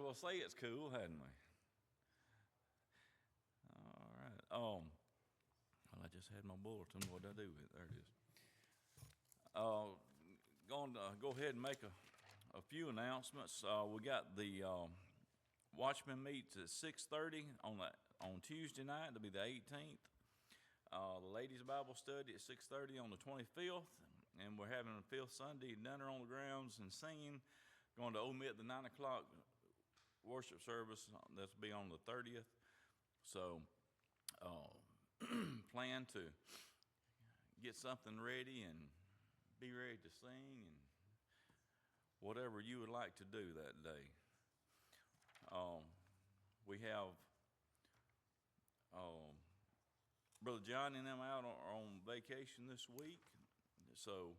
well, say it's cool, hadn't we? All right. Well, I just had my bulletin. What did I do with it? There it is. Going to go ahead and make a few announcements. We got the Watchman meets at 6:30 on Tuesday night. It'll be the 18th. The ladies' Bible study at 6:30 on the 25th, and we're having a fifth Sunday dinner on the grounds and singing. Going to omit the 9 o'clock worship service. That'll be on the 30th. So plan to get something ready and be ready to sing and whatever you would like to do that day. We have Brother John and them out on vacation this week, so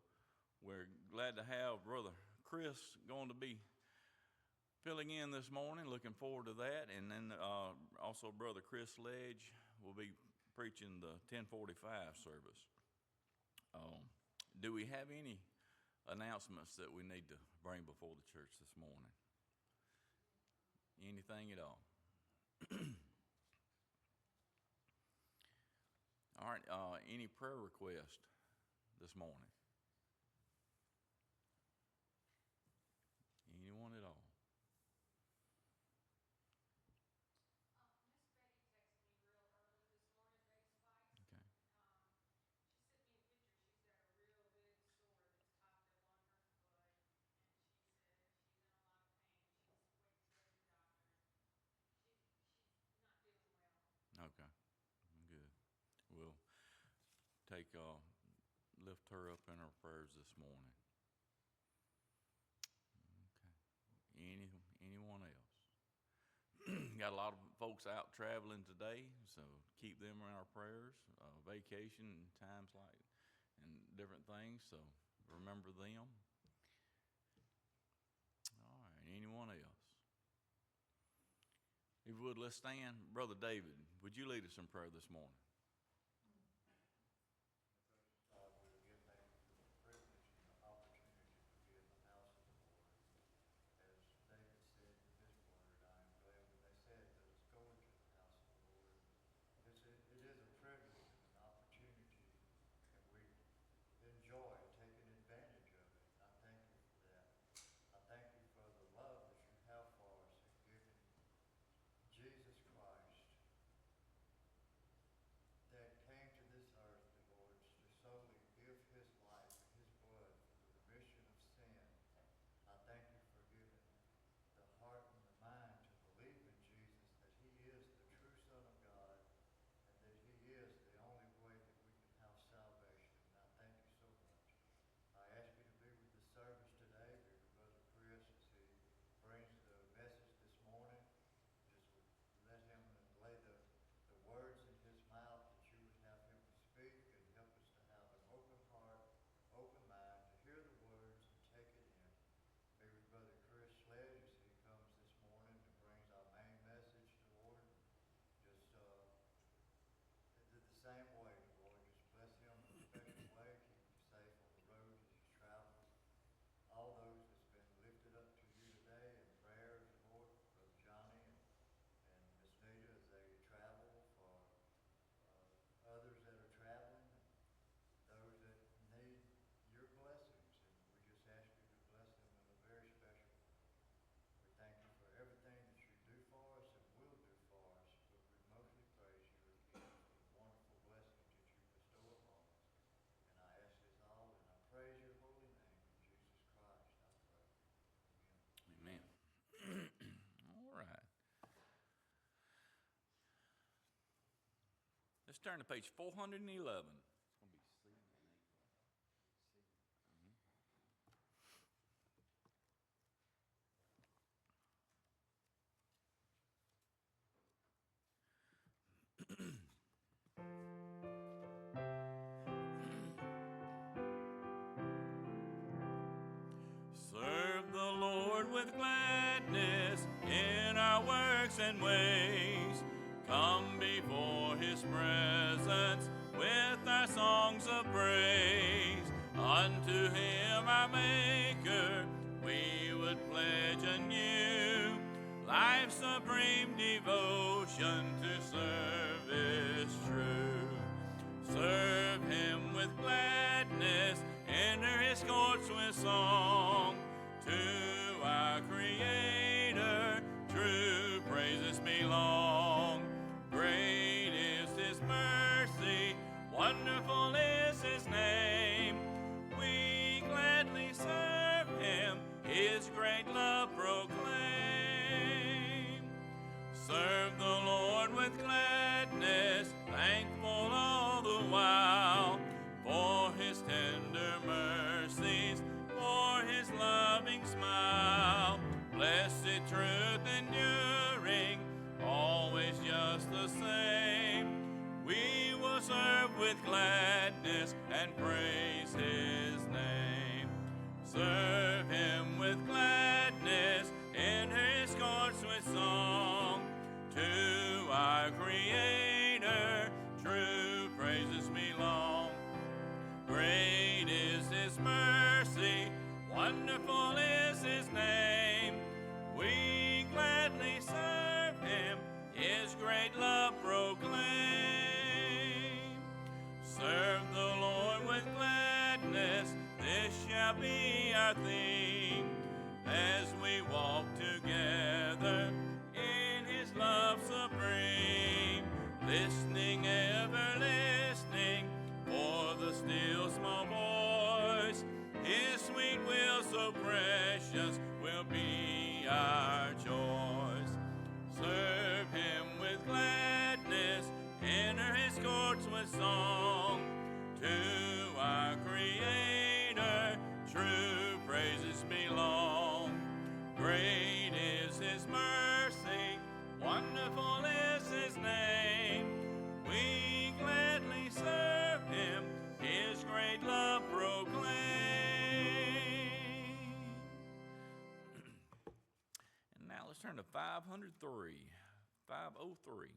we're glad to have Brother Chris going to be filling in this morning. Looking forward to that. And then also Brother Chris Ledge will be preaching the 10:45 service. Do we have any announcements that we need to bring before the church this morning? Anything at all? All right, any prayer request this morning? Anyone at all? Miss Betty texted me real early this morning, Ray Spice. Okay. She sent me a picture. She's got a real big sore that's popped up on her foot, and she said she's in a lot of pain. She's waiting to go to the doctor. She's not doing well. Okay, good. We'll lift her up in our prayers this morning. Okay. Anyone else? Got a lot of folks out traveling today, so keep them in our prayers. Vacation times and different things, so remember them. All right, anyone else? If you would, let's stand. Brother David, would you lead us in prayer this morning? Same way, Lord, just bless him in a special way, keep him safe on the road as he's traveling. All those that's been lifted up to you today in prayers, Lord, Brother Johnny and Miss Nita as they travel, for others that are traveling, those that need your blessings, and we just ask you to bless them in a very special way. We thank you for everything that you do for us and will do for us, but we mostly praise you again for the wonderful blessings that you bestow upon us. And I ask this all, and I praise your holy name, in Jesus Christ, I pray. Amen. Amen. All right. Let's turn to page 411. It's going to be C and A. Serve the Lord with gladness in our works and ways. Come before his presence with our songs of praise. Unto him our Maker we would pledge anew life and supreme devotion to service true. Serve him with gladness, enter his courts with song. To our Creator, true praises belong. Great is his mercy, wonderful is his name. We gladly serve him, his great love proclaim. Serve the Lord with gladness, thankful all the while, for his tender mercies, for his loving smile. Blessed truth enduring, always just the same. We will serve with gladness and praise his name. Serve him with gladness, enter his courts with song. To our Creator, true praises belong. Great is his mercy, wonderful is his name. We gladly serve him, his great love proclaim. Serve the Lord with gladness, this shall be our theme, as we walk together in his love supreme. Listening, ever listening, for the still small voice, his sweet will so precious will be our choice. Serve him with gladness, enter his courts with song. To our Creator, true praises belong. Great is his mercy, wonderful is his name. We gladly serve him, his great love proclaim. And now let's turn to 503. 503.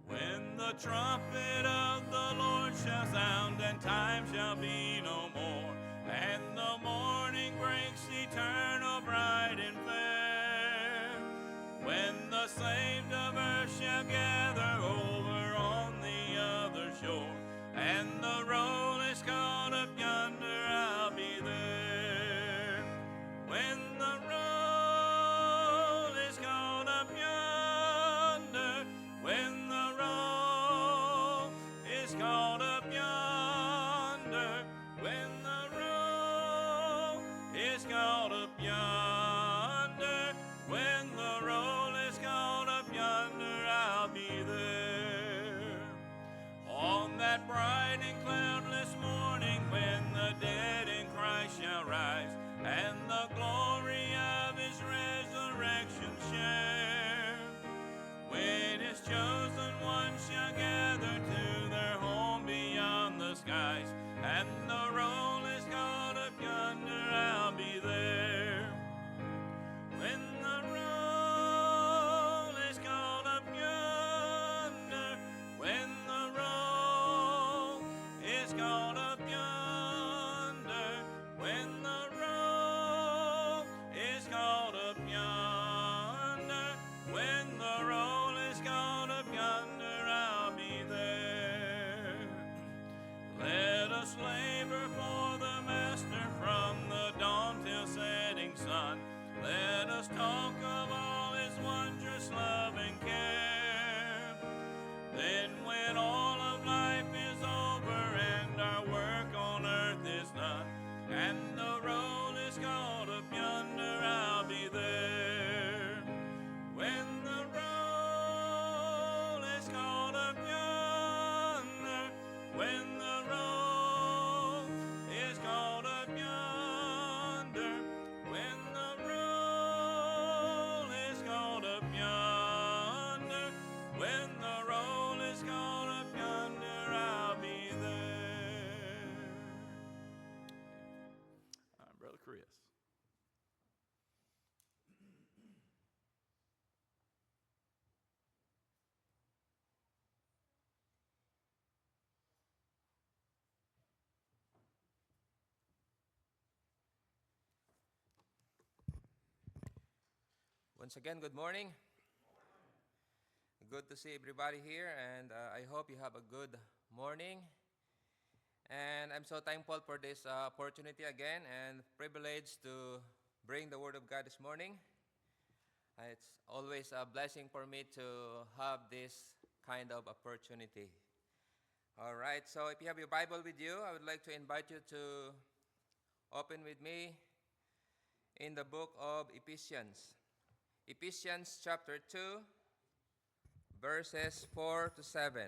When the trumpet of the Lord shall sound, and time shall be no more, and the morning breaks eternal, bright and fair. When the saved of earth shall gather over on the other shore, and the roll is called up yonder, I'll be there. When the roll is called up yonder, when the roll is called up yonder, when the roll is called up yonder, when the roll is called up yonder, I'll be there. On that bright and cloudless Once again, good morning. Good to see everybody here, and I hope you have a good morning. And I'm so thankful for this opportunity again and privilege to bring the Word of God this morning. It's always a blessing for me to have this kind of opportunity. All right, so if you have your Bible with you, I would like to invite you to open with me in the book of Ephesians. Ephesians chapter 2, verses 4 to 7.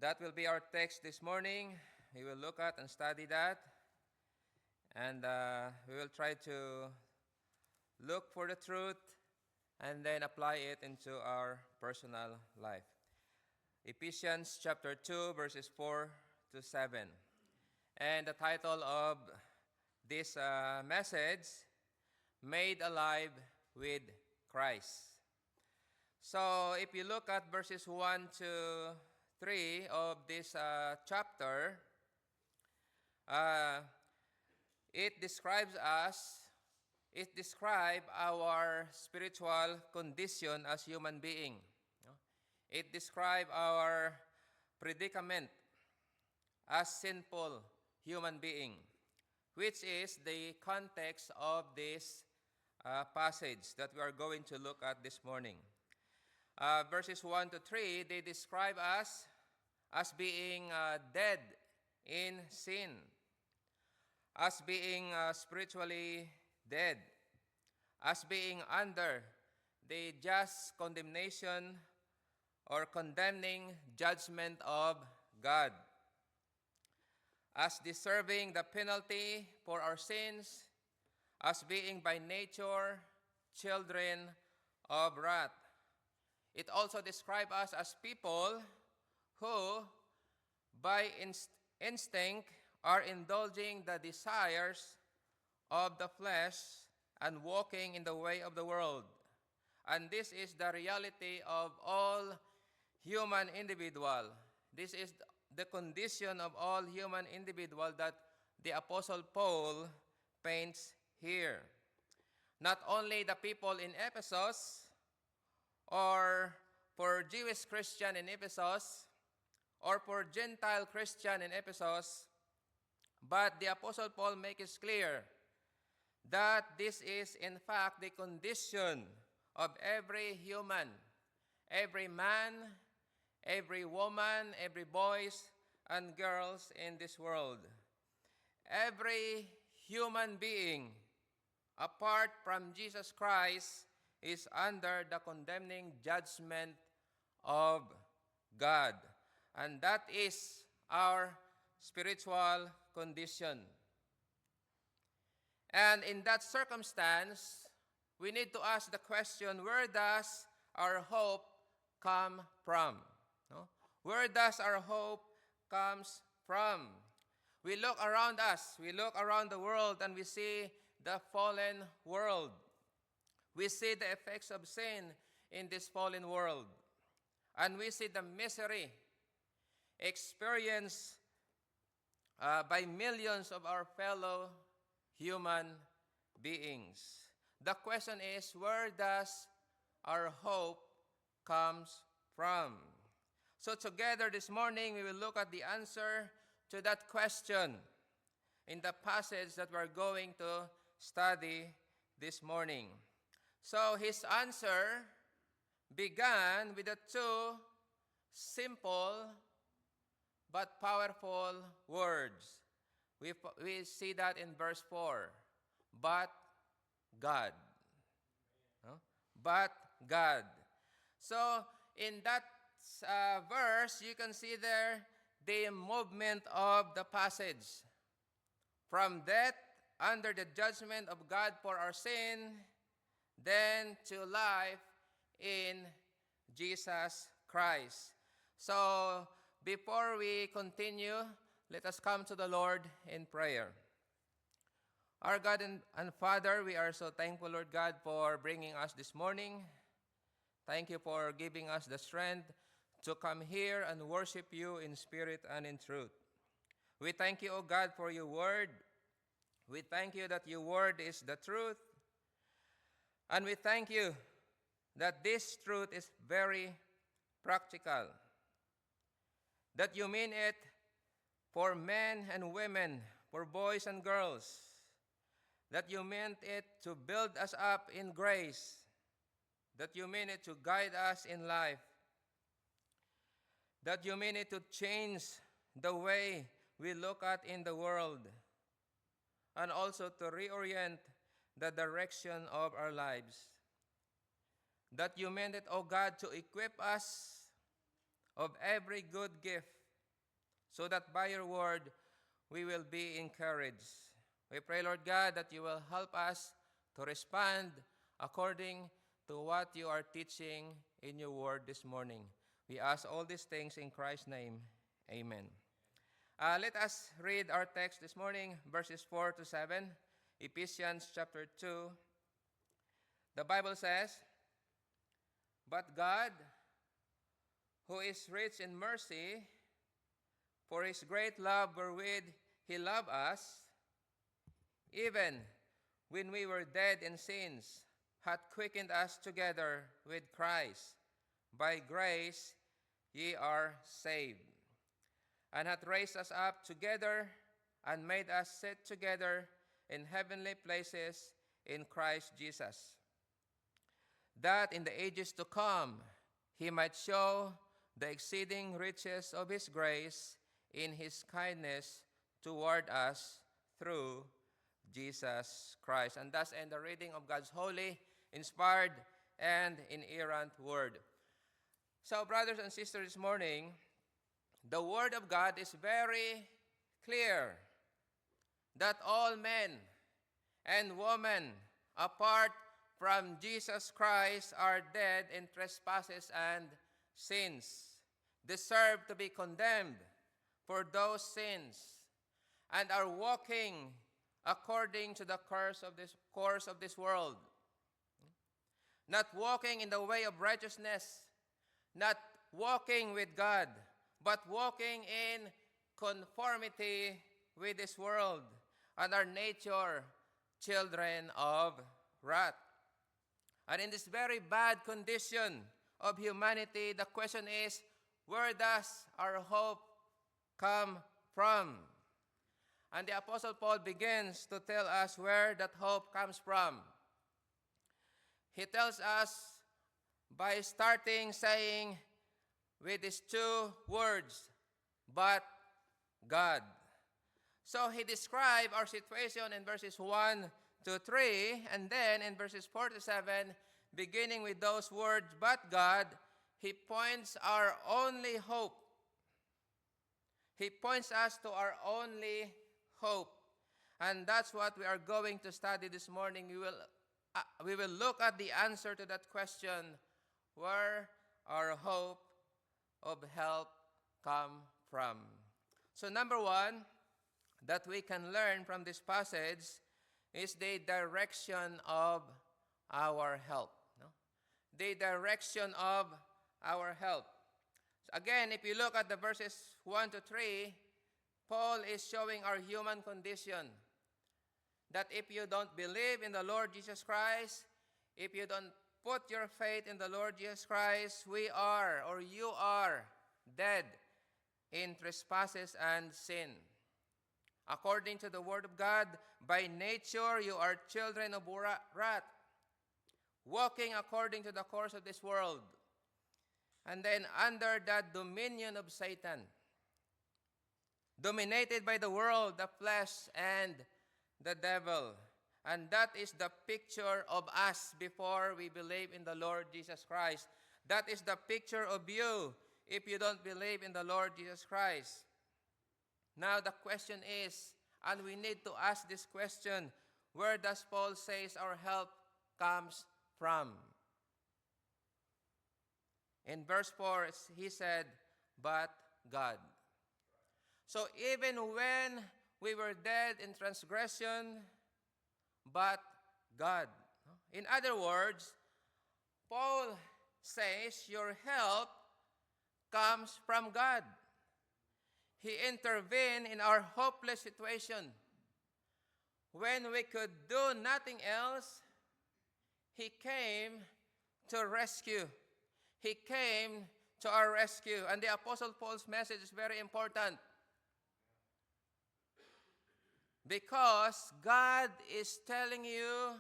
That will be our text this morning. We will look at and study that. And we will try to look for the truth and then apply it into our personal life. Ephesians chapter 2, verses 4 to 7. And the title of this message, Made Alive with Christ. So if you look at verses 1 to 3 of this chapter, it describes our spiritual condition as human being. It describes our predicament as sinful human being, which is the context of this passage that we are going to look at this morning. Verses 1 to 3, they describe us as being dead in sin, as being spiritually dead, as being under the just condemnation or condemning judgment of God, as deserving the penalty for our sins, as being by nature children of wrath. It also describes us as people who, by instinct, are indulging the desires of the flesh and walking in the way of the world. And this is the reality of all human individual. This is the condition of all human individual that the Apostle Paul paints here. Not only the people in Ephesus, or for Jewish Christian in Ephesus, or for Gentile Christian in Ephesus, but the Apostle Paul makes it clear that this is in fact the condition of every human, every man, every woman, every boys and girls in this world. Every human being, apart from Jesus Christ, is under the condemning judgment of God. And that is our spiritual condition. And in that circumstance, we need to ask the question, where does our hope come from? No? Where does our hope comes from? We look around us, we look around the world, and we see the fallen world. We see the effects of sin in this fallen world. And we see the misery experienced by millions of our fellow human beings. The question is, where does our hope comes from? So together this morning, we will look at the answer to that question in the passage that we're going to study this morning. So his answer began with the two simple but powerful words. We see that in verse 4. But God. No? But God. So in that verse, you can see there the movement of the passage. From death under the judgment of God for our sin, then to life in Jesus Christ. So before we continue, let us come to the Lord in prayer. Our God and Father, we are so thankful, Lord God, for bringing us this morning. Thank you for giving us the strength to come here and worship you in spirit and in truth. We thank you, O God, for your word. We thank you that your word is the truth. And we thank you that this truth is very practical, that you mean it for men and women, for boys and girls, that you meant it to build us up in grace, that you mean it to guide us in life, that you mean it to change the way we look at in the world, and also to reorient the direction of our lives. That you meant it, O God, to equip us of every good gift, so that by your word we will be encouraged. We pray, Lord God, that you will help us to respond according to what you are teaching in your word this morning. We ask all these things in Christ's name. Amen. Let us read our text this morning, verses 4 to 7, Ephesians chapter 2. The Bible says, "But God, who is rich in mercy, for his great love wherewith he loved us, even when we were dead in sins, hath quickened us together with Christ. By grace ye are saved, and hath raised us up together, and made us sit together in heavenly places in Christ Jesus, that in the ages to come he might show the exceeding riches of his grace in his kindness toward us through Jesus Christ." And thus end the reading of God's holy, inspired, and inerrant word. So, brothers and sisters, this morning, the word of God is very clear that all men and women, apart from Jesus Christ, are dead in trespasses and sins, deserve to be condemned for those sins, and are walking according to the course of this world, not walking in the way of righteousness, not walking with God, but walking in conformity with this world, and our nature, children of wrath. And in this very bad condition of humanity, the question is, where does our hope come from? And the Apostle Paul begins to tell us where that hope comes from. He tells us by starting saying with these two words, "but God." So he described our situation in verses 1 to 3, and then in verses 4 to 7, beginning with those words, "but God," he points our only hope. He points us to our only hope. And that's what we are going to study this morning. We will look at the answer to that question, where our hope of help come from. So number one, that we can learn from this passage is the direction of our help. No? The direction of our help. So again, if you look at the verses 1 to 3, Paul is showing our human condition. That if you don't believe in the Lord Jesus Christ, if you don't put your faith in the Lord Jesus Christ, we are, or you are, dead in trespasses and sin. According to the Word of God, by nature you are children of wrath, walking according to the course of this world, and then under the dominion of Satan, dominated by the world, the flesh, and the devil. And that is the picture of us before we believe in the Lord Jesus Christ. That is the picture of you if you don't believe in the Lord Jesus Christ. Now the question is, and we need to ask this question, where does Paul say our help comes from? In verse 4, he said, "but God." So even when we were dead in transgression, but God. In other words, Paul says your help comes from God. He intervened in our hopeless situation. When we could do nothing else, He came to rescue. He came to our rescue. And the Apostle Paul's message is very important. Because God is telling you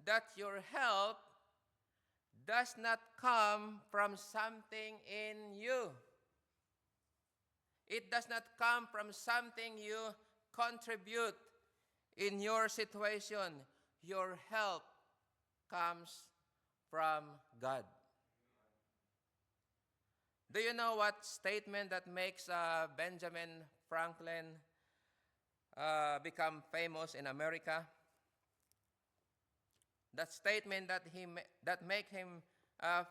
that your help does not come from something in you. It does not come from something you contribute in your situation. Your help comes from God. Do you know what statement that makes Benjamin Franklin become famous in America? That statement that make him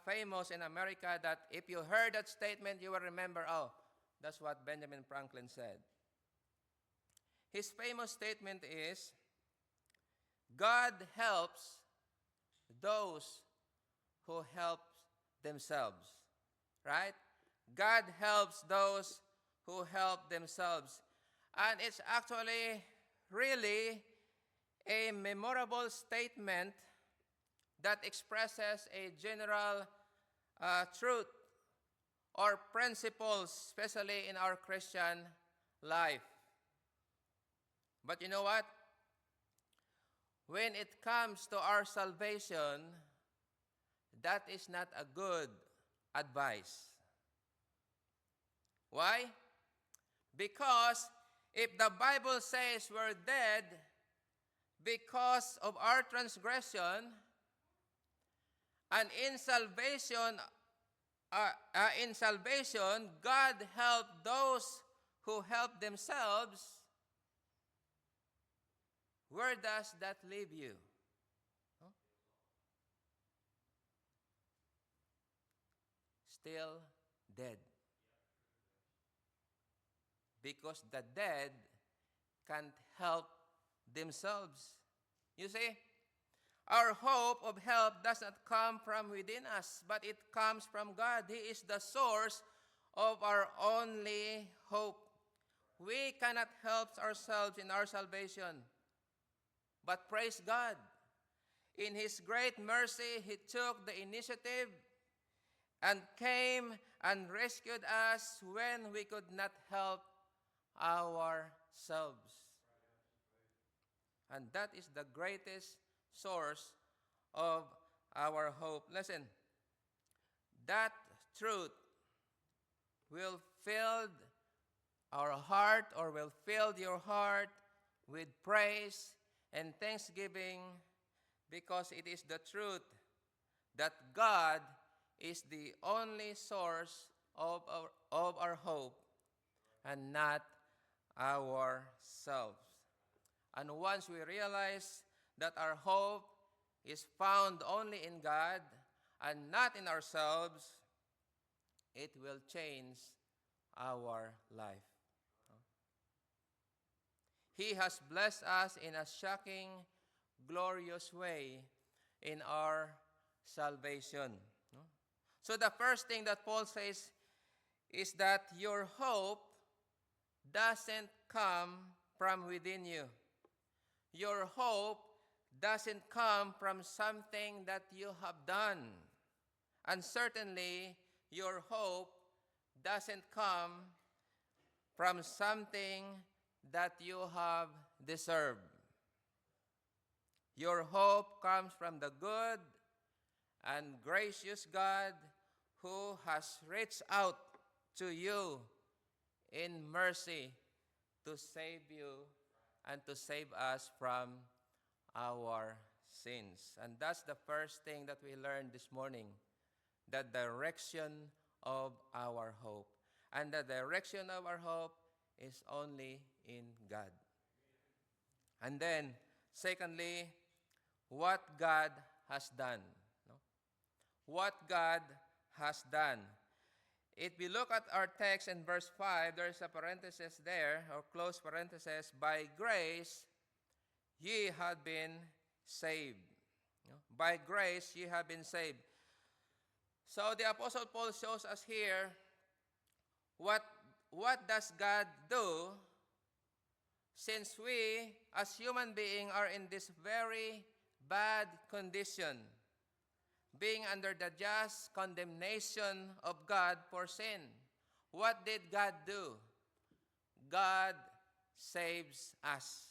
famous in America, that if you heard that statement, you will remember, oh, that's what Benjamin Franklin said. His famous statement is, God helps those who help themselves. Right? God helps those who help themselves. And it's actually really a memorable statement that expresses a general truth or principles, especially in our Christian life. But you know what? When it comes to our salvation, that is not a good advice. Why? Because if the Bible says we're dead because of our transgression, and in salvation, God helped those who help themselves, where does that leave you? Huh? Still dead. Because the dead can't help themselves. You see, our hope of help does not come from within us, but it comes from God. He is the source of our only hope. We cannot help ourselves in our salvation. But praise God, in His great mercy, He took the initiative and came and rescued us when we could not help ourselves. And that is the greatest source of our hope. Listen, that truth will fill our heart, or will fill your heart with praise and thanksgiving, because it is the truth that God is the only source of our hope and not ourselves. And once we realize that our hope is found only in God and not in ourselves, it will change our life. He has blessed us in a shocking, glorious way in our salvation. So the first thing that Paul says is that your hope doesn't come from within you. Your hope doesn't come from something that you have done. And certainly, your hope doesn't come from something that you have deserved. Your hope comes from the good and gracious God who has reached out to you in mercy to save you and to save us from our sins. And that's the first thing that we learned this morning, the direction of our hope. And the direction of our hope is only in God. And then, secondly, what God has done. What God has done. If we look at our text in verse 5, there is a parenthesis there, or close parenthesis, by grace ye have been saved. By grace ye have been saved. So the Apostle Paul shows us here what does God do, since we as human beings are in this very bad condition. being under the just condemnation of God for sin. What did God do? God saves us.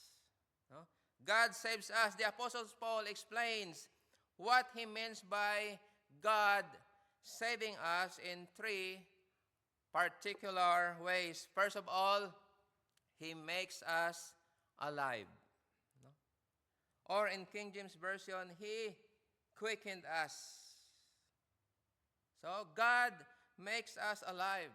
No? God saves us. The Apostle Paul explains what he means by God saving us in three particular ways. First of all, he makes us alive. No? Or in King James Version, he quickened us. So God makes us alive.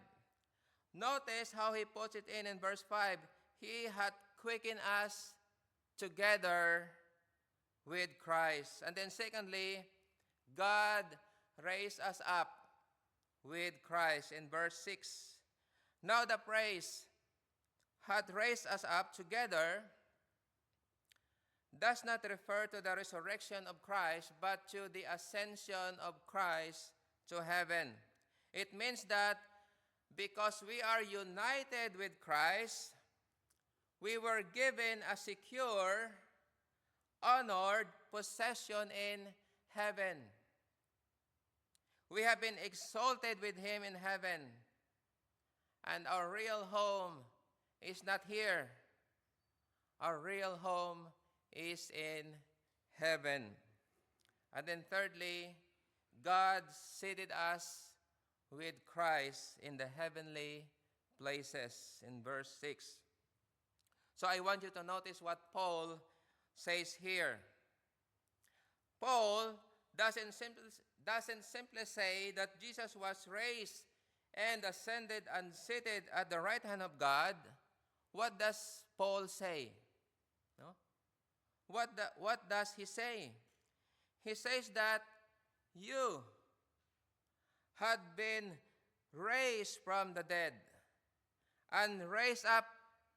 Notice how he puts it in verse 5. He had quickened us together with Christ. And then secondly, God raised us up with Christ in verse 6. Now the praise had raised us up together does not refer to the resurrection of Christ, but to the ascension of Christ to heaven. It means that because we are united with Christ, we were given a secure, honored possession in heaven. We have been exalted with him in heaven. And our real home is not here. Our real home is in heaven. And then thirdly, God seated us with Christ in the heavenly places in verse 6. So I want you to notice what Paul says here. Paul doesn't simply say that Jesus was raised and ascended and seated at the right hand of God. What does Paul say? No? What does he say? He says that you had been raised from the dead and raised up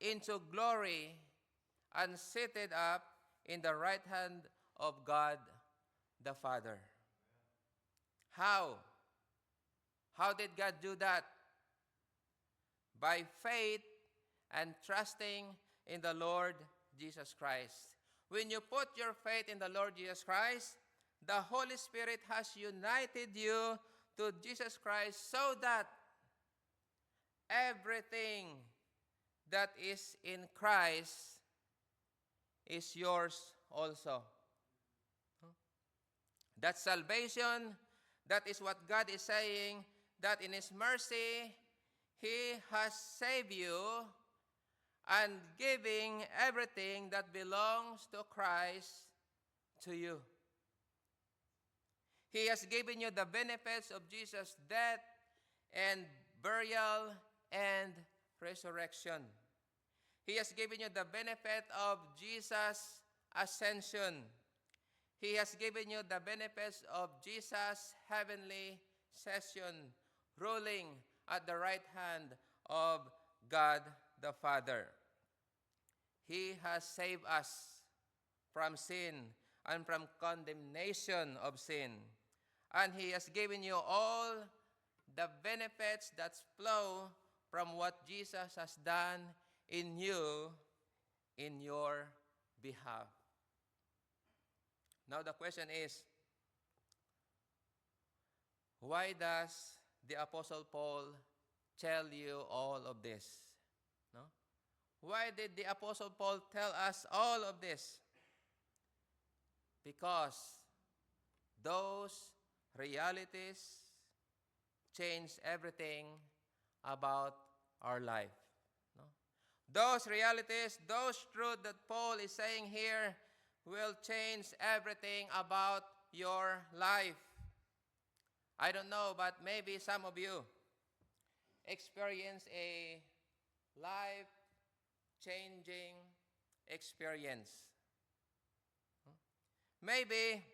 into glory and seated up in the right hand of God the Father. How? How did God do that? By faith and trusting in the Lord Jesus Christ. When you put your faith in the Lord Jesus Christ, the Holy Spirit has united you to Jesus Christ so that everything that is in Christ is yours also. That salvation, that is what God is saying, that in His mercy, He has saved you and giving everything that belongs to Christ to you. He has given you the benefits of Jesus' death and burial and resurrection. He has given you the benefit of Jesus' ascension. He has given you the benefits of Jesus' heavenly session, ruling at the right hand of God the Father. He has saved us from sin and from condemnation of sin. And He has given you all the benefits that flow from what Jesus has done in you, in your behalf. Now the question is, why does the Apostle Paul tell you all of this? No? Why did the Apostle Paul tell us all of this? Because those realities change everything about our life. No? Those realities, those truths that Paul is saying here will change everything about your life. I don't know, but maybe some of you experience a life-changing experience. Maybe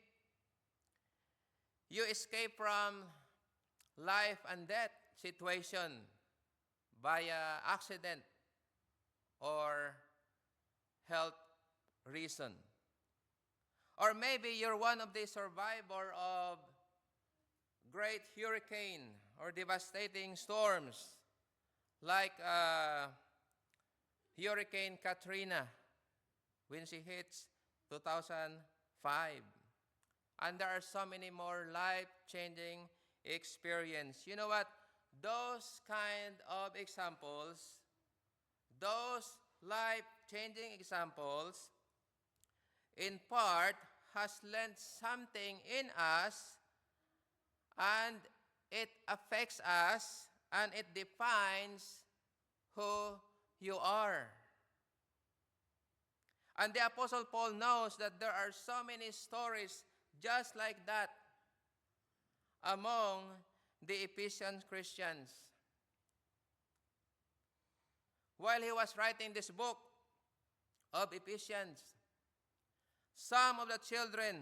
you escape from life and death situation via accident or health reason. Or maybe you're one of the survivor of great hurricane or devastating storms like Hurricane Katrina when she hits 2005. And there are so many more life-changing experience. You know what? Those kind of examples, those life-changing examples, in part, has lent something in us, and it affects us, and it defines who you are. And the Apostle Paul knows that there are so many stories just like that among the Ephesian Christians. While he was writing this book of Ephesians, some of the children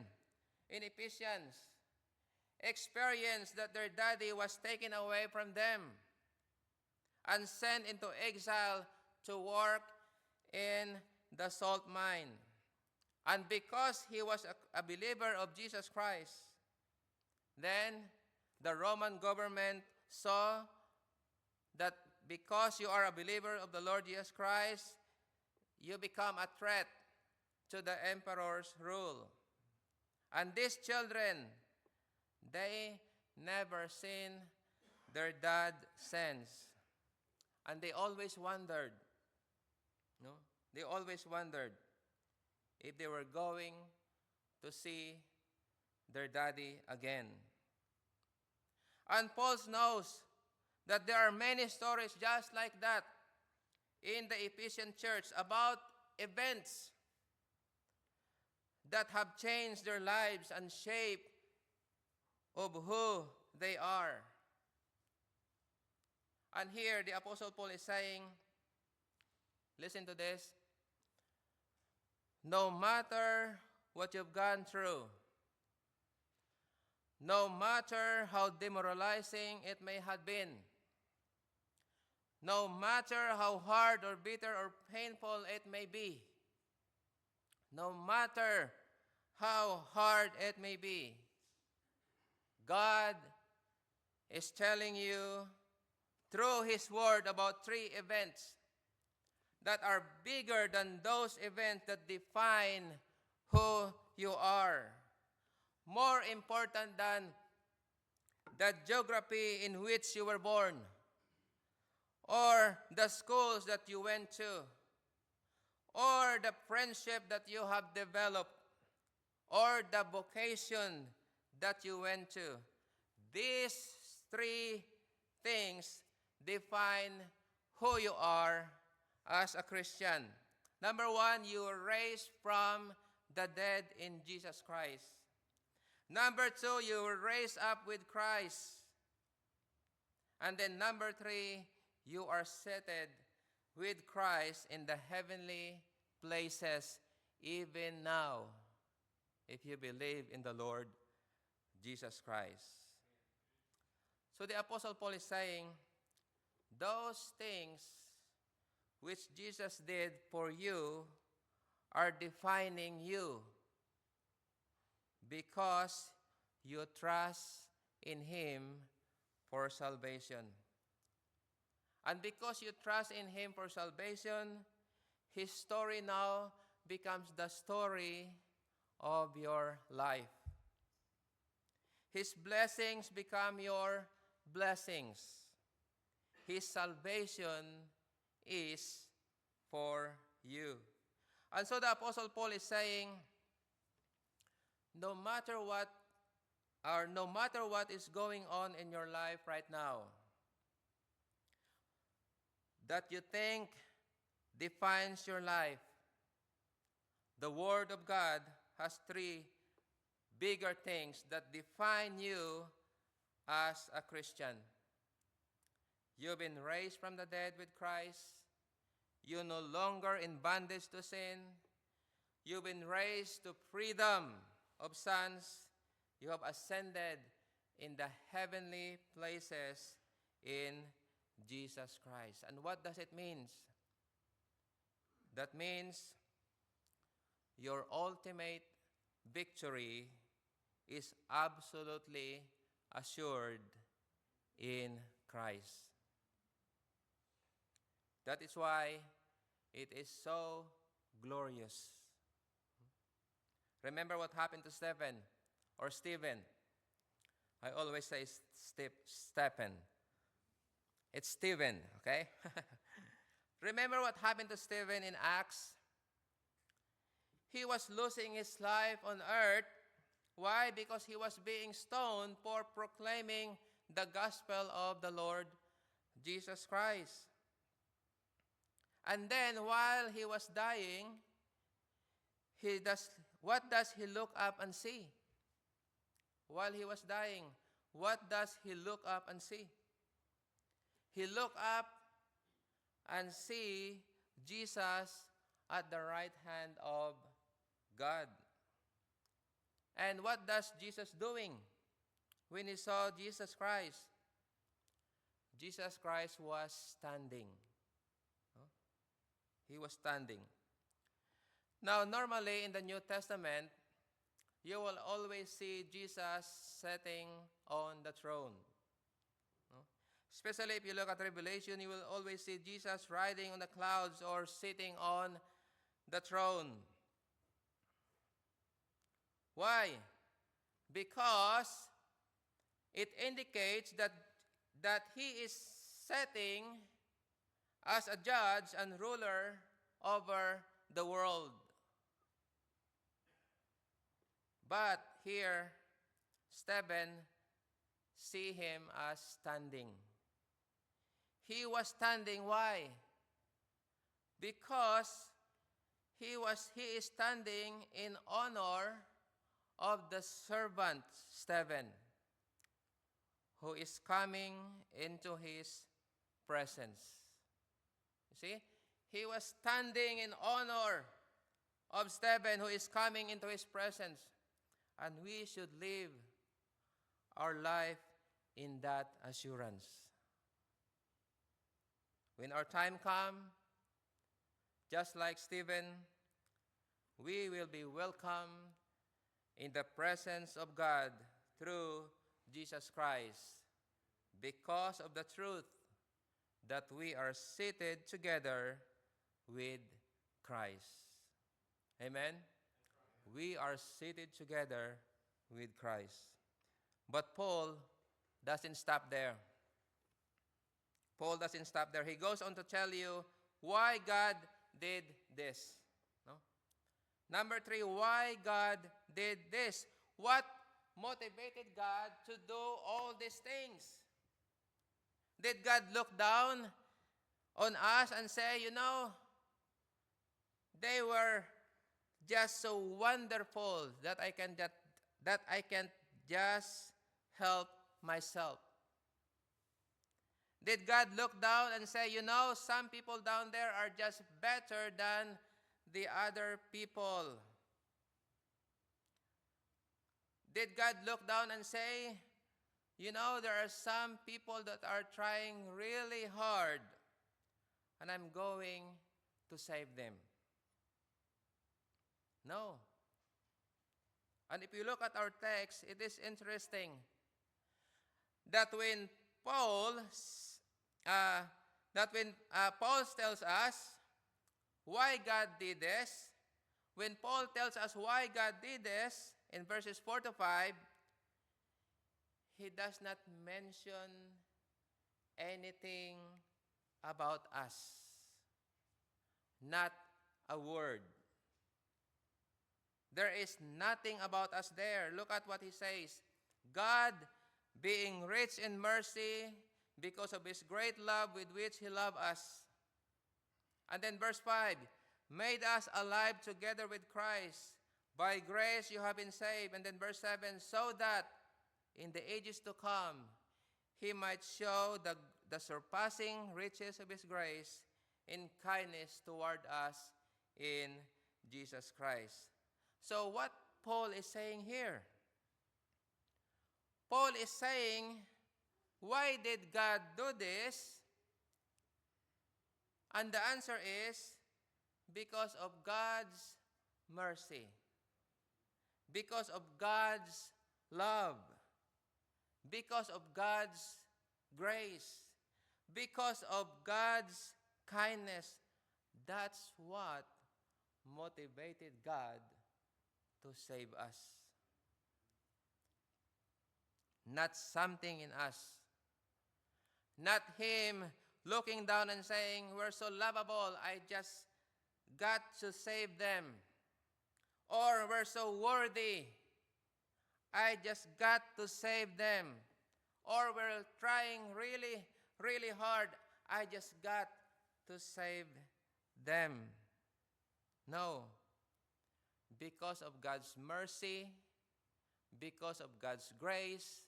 in Ephesians experienced that their daddy was taken away from them and sent into exile to work in the salt mine. And because he was a believer of Jesus Christ, then the Roman government saw that because you are a believer of the Lord Jesus Christ, you become a threat to the emperor's rule. And these children, they never seen their dad since. And they always wondered, no? They always wondered if they were going to see their daddy again. And Paul knows that there are many stories just like that in the Ephesian church about events that have changed their lives and shape of who they are. And here the Apostle Paul is saying, listen to this, no matter what you've gone through, no matter how demoralizing it may have been, no matter how hard or bitter or painful it may be, no matter how hard it may be, God is telling you through His Word about 3 events that are bigger than those events that define who you are. More important than the geography in which you were born, or the schools that you went to, or the friendship that you have developed, or the vocation that you went to. These 3 things define who you are as a Christian. Number 1, you were raised from the dead in Jesus Christ. Number 2, you were raised up with Christ. And then number 3, you are seated with Christ in the heavenly places even now, if you believe in the Lord Jesus Christ. So the Apostle Paul is saying, those things which Jesus did for you are defining you because you trust in Him for salvation. And because you trust in Him for salvation, His story now becomes the story of your life. His blessings become your blessings. His salvation is for you. And so the Apostle Paul is saying, no matter what is going on in your life right now, that you think defines your life, the Word of God has 3 bigger things that define you as a Christian. You've been raised from the dead with Christ. You're no longer in bondage to sin. You've been raised to freedom of sons. You have ascended in the heavenly places in Jesus Christ. And what does it mean? That means your ultimate victory is absolutely assured in Christ. That is why it is so glorious. Remember what happened to Stephen or Stephen. I always say Stephen. It's Stephen, okay? Remember what happened to Stephen in Acts? He was losing his life on earth. Why? Because he was being stoned for proclaiming the gospel of the Lord Jesus Christ. And then while he was dying, what does he look up and see? While he was dying, what does he look up and see? He looked up and see Jesus at the right hand of God. And what does Jesus doing when he saw Jesus Christ? Jesus Christ was standing. He was standing. Now, normally in the New Testament, you will always see Jesus sitting on the throne. Especially if you look at Revelation, you will always see Jesus riding on the clouds or sitting on the throne. Why? Because it indicates that he is sitting as a judge and ruler over the world. But here, Stephen see him as standing. He was standing. Why? Because he is standing in honor of the servant Stephen, who is coming into his presence. You see? He was standing in honor of Stephen, who is coming into his presence. And we should live our life in that assurance. When our time comes, just like Stephen, we will be welcomed in the presence of God through Jesus Christ because of the truth that we are seated together with Christ. Amen? We are seated together with Christ. But Paul doesn't stop there. Paul doesn't stop there. He goes on to tell you why God did this. No? Number 3, why God did this. What motivated God to do all these things? Did God look down on us and say, they were just so wonderful that I can just help myself? Did God look down and say, some people down there are just better than the other people? Did God look down and say, there are some people that are trying really hard, and I'm going to save them? No. And if you look at our text, it is interesting that when Paul tells us why God did this, when Paul tells us why God did this in verses 4 to 5, he does not mention anything about us. Not a word. There is nothing about us there. Look at what he says. God, being rich in mercy, because of his great love with which he loved us. And then verse 5, made us alive together with Christ. By grace you have been saved. And then verse 7, so that in the ages to come, he might show the surpassing riches of his grace in kindness toward us in Jesus Christ. So what Paul is saying here? Paul is saying, why did God do this? And the answer is, because of God's mercy. Because of God's love. Because of God's grace. Because of God's kindness. That's what motivated God to save us. not something in us. Not Him looking down and saying, we're so lovable, I just got to save them. Or we're so worthy, I just got to save them. Or we're trying really, really hard, I just got to save them. No. Because of God's mercy, because of God's grace,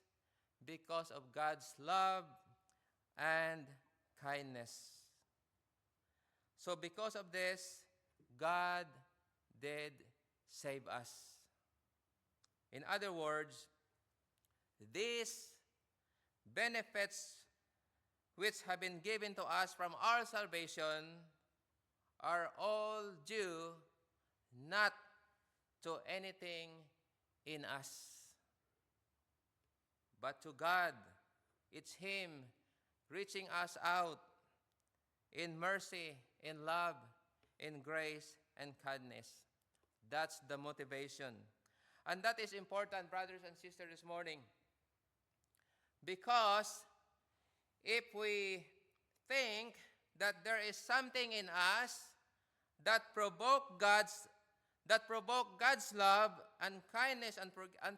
because of God's love and kindness. So because of this, God did save us. In other words, these benefits which have been given to us from our salvation are all due not to anything in us, but to God. It's Him reaching us out in mercy, in love, in grace, and kindness. That's the motivation. And that is important, brothers and sisters, this morning. Because if we think that there is something in us that provoke God's love and kindness and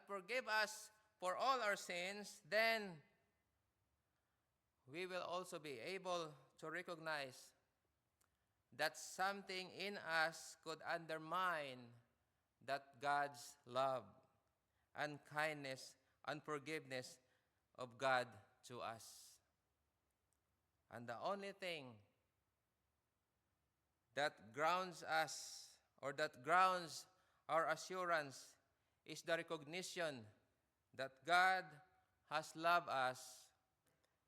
forgive us for all our sins, then we will also be able to recognize that something in us could undermine that God's love and kindness and forgiveness of God to us. And the only thing that grounds us or that grounds our assurance is the recognition that God has loved us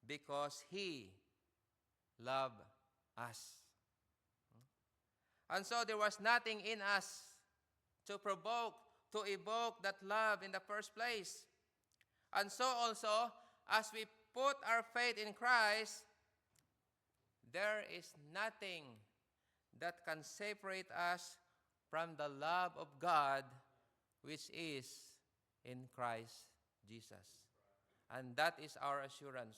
because He loved us. And so there was nothing in us to evoke that love in the first place. And so also, as we put our faith in Christ, there is nothing that can separate us from the love of God which is in Christ Jesus. And that is our assurance.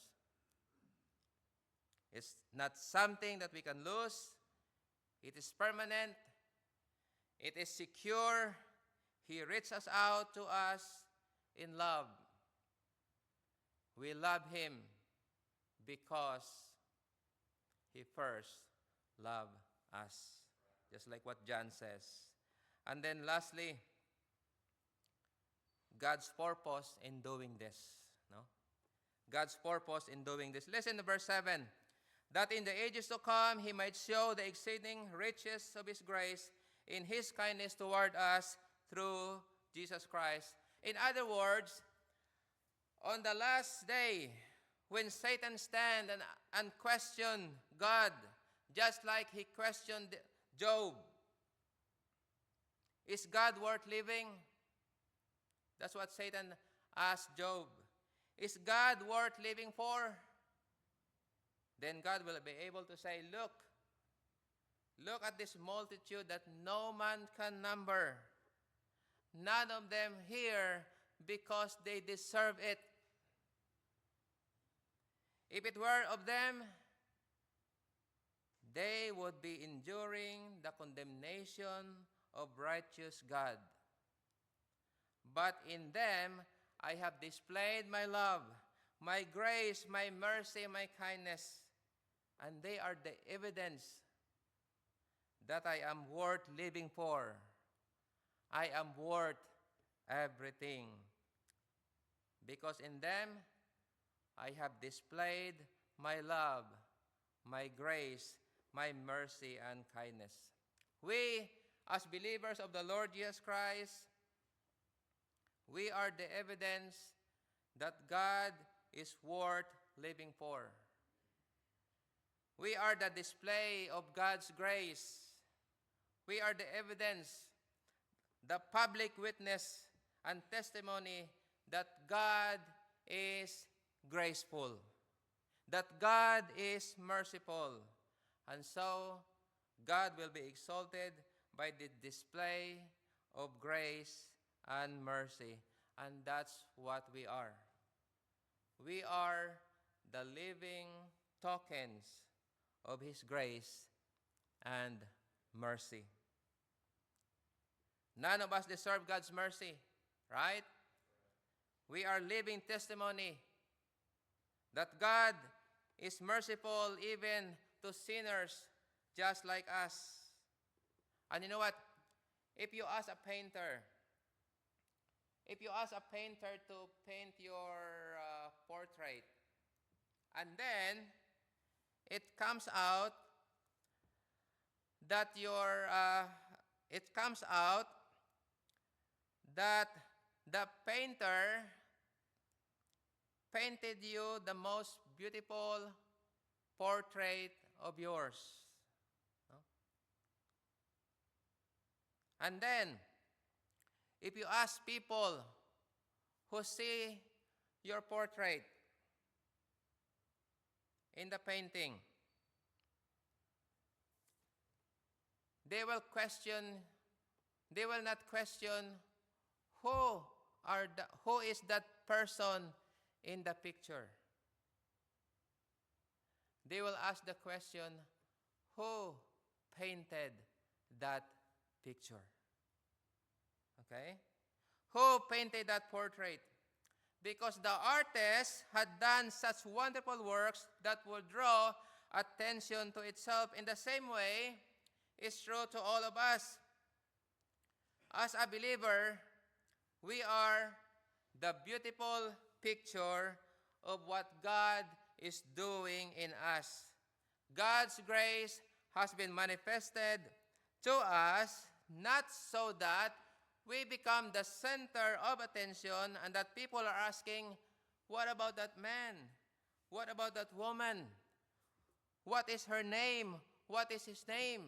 It's not something that we can lose. It is permanent. It is secure. He reaches out to us in love. We love Him because He first loved us. Just like what John says. And then lastly, God's purpose in doing this. No? God's purpose in doing this. Listen to verse 7. That in the ages to come, He might show the exceeding riches of His grace in His kindness toward us through Jesus Christ. In other words, on the last day, when Satan stand and question God, just like he questioned Job, is God worth living? That's what Satan asked Job. Is God worth living for? Then God will be able to say, look at this multitude that no man can number. None of them here because they deserve it. If it were of them, they would be enduring the condemnation of righteous God. But in them I have displayed my love, my grace, my mercy, my kindness, and they are the evidence that I am worth living for. I am worth everything. Because in them I have displayed my love, my grace, my mercy, and kindness. We, as believers of the Lord Jesus Christ, we are the evidence that God is worth living for. We are the display of God's grace. We are the evidence, the public witness and testimony that God is graceful, that God is merciful. And so, God will be exalted by the display of grace and mercy. And that's what we are. We are the living tokens of His grace and mercy. None of us deserve God's mercy, right? We are living testimony that God is merciful even to sinners just like us. And you know what? If you ask a painter to paint your portrait, and then it comes out that the painter painted you the most beautiful portrait of yours. No? And then, if you ask people who see your portrait in the painting, they will not question who is that person in the picture. They will ask the question, who painted that picture? Okay? Who painted that portrait? Because the artist had done such wonderful works that would draw attention to itself. In the same way, it's true to all of us. As a believer, we are the beautiful picture of what God is doing in us. God's grace has been manifested to us not so that we become the center of attention and that people are asking, what about that man? What about that woman? What is her name? What is his name?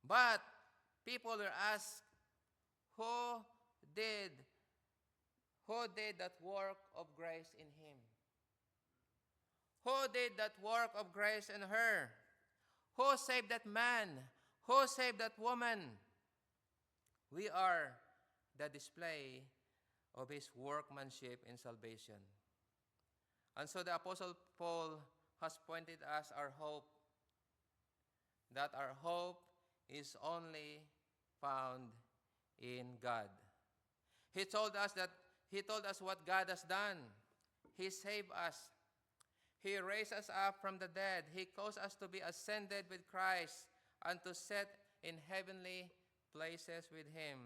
But people will ask, who did that work of grace in him? Who did that work of grace in her? Who saved that man? Who saved that woman? We are the display of His workmanship in salvation. And so the Apostle Paul has pointed us our hope, that our hope is only found in God. He told us what God has done. He saved us. He raised us up from the dead. He caused us to be ascended with Christ and to sit in heavenly places with Him.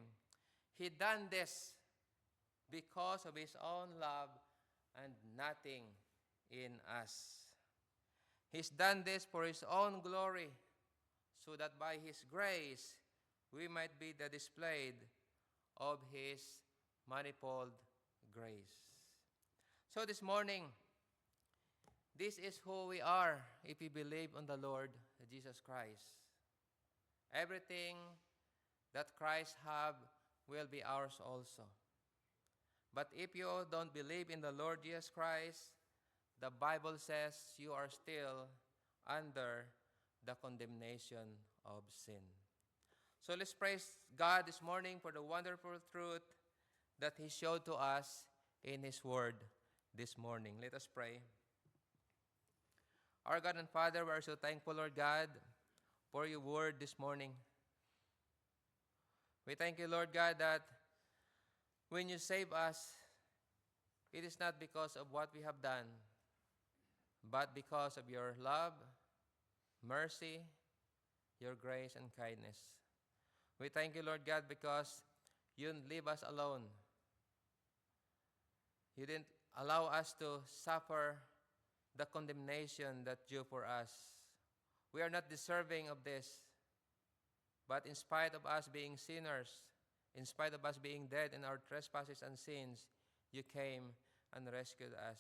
He done this because of His own love and nothing in us. He's done this for His own glory, so that by His grace we might be the displayed of His manifold grace. So this morning, this is who we are if we believe on the Lord Jesus Christ. Everything that Christ have will be ours also. But if you don't believe in the Lord Jesus Christ, the Bible says you are still under the condemnation of sin. So let's praise God this morning for the wonderful truth that He showed to us in His Word this morning. Let us pray. Our God and Father, we are so thankful, Lord God, for your word this morning. We thank you, Lord God, that when you save us, it is not because of what we have done, but because of your love, mercy, your grace, and kindness. We thank you, Lord God, because you didn't leave us alone. You didn't allow us to suffer the condemnation that due for us. We are not deserving of this. But in spite of us being sinners, in spite of us being dead in our trespasses and sins, you came and rescued us.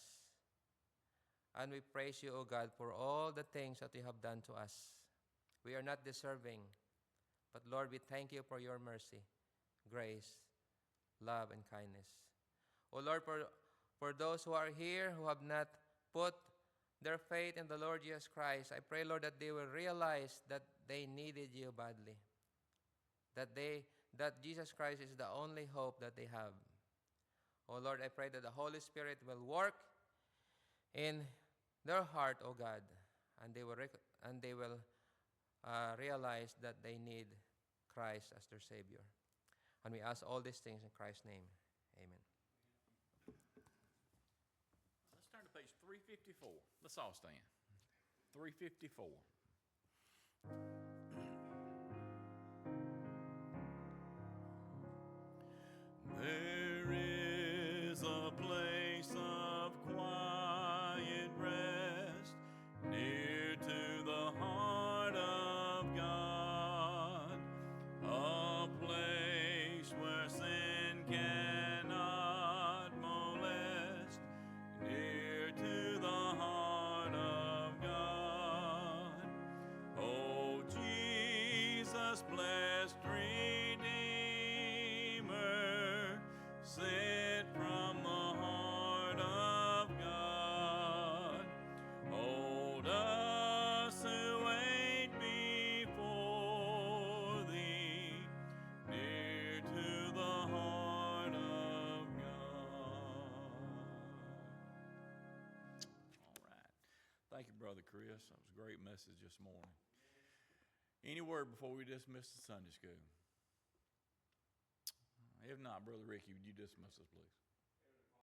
And we praise you, O God, for all the things that you have done to us. We are not deserving. But Lord, we thank you for your mercy, grace, love, and kindness. O Lord, for those who are here who have not put their faith in the Lord Jesus Christ, I pray, Lord, that they will realize that they needed you badly. That Jesus Christ is the only hope that they have. Oh O Lord, I pray that the Holy Spirit will work in their heart, O God, and they will realize that they need Christ as their Savior. And we ask all these things in Christ's name. Amen. Let's turn to page 354. Let's all stand. 354. There is a place of quiet rest near to the heart of God, a place where sin cannot molest, near to the heart of God. Oh, Jesus, blessed Redeemer, sent from the heart of God, hold us who wait before thee, near to the heart of God. All right. Thank you, Brother Chris. That was a great message this morning. Any word before we dismiss the Sunday school? If not, Brother Ricky, would you dismiss us, please?